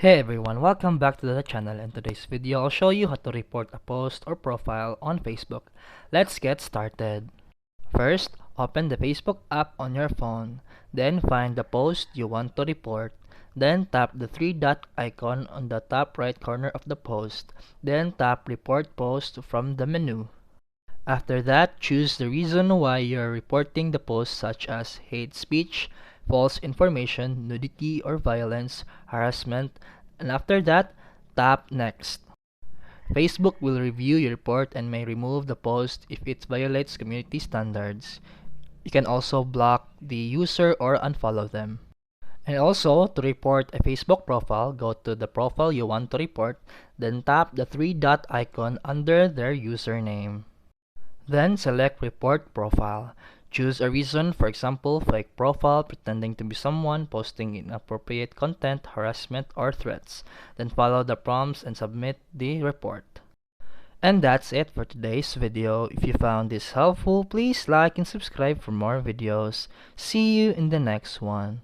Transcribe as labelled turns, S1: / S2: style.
S1: Hey everyone, welcome back to the channel. In today's video, I'll show you how to report a post or profile on Facebook. Let's get started. First, open the Facebook app on your phone. Then find the post you want to report. Then tap the three dot icon on the top right corner of the post. Then tap Report Post from the menu. After that, choose the reason why you're reporting the post, such as hate speech, false information, nudity or violence, harassment, and after that, tap Next. Facebook will review your report and may remove the post if it violates community standards. You can also block the user or unfollow them. And also, to report a Facebook profile, go to the profile you want to report, then tap the three dot icon under their username. Then select Report Profile. Choose a reason, for example, fake profile, pretending to be someone, posting inappropriate content, harassment, or threats. Then follow the prompts and submit the report. And that's it for today's video. If you found this helpful, please like and subscribe for more videos. See you in the next one.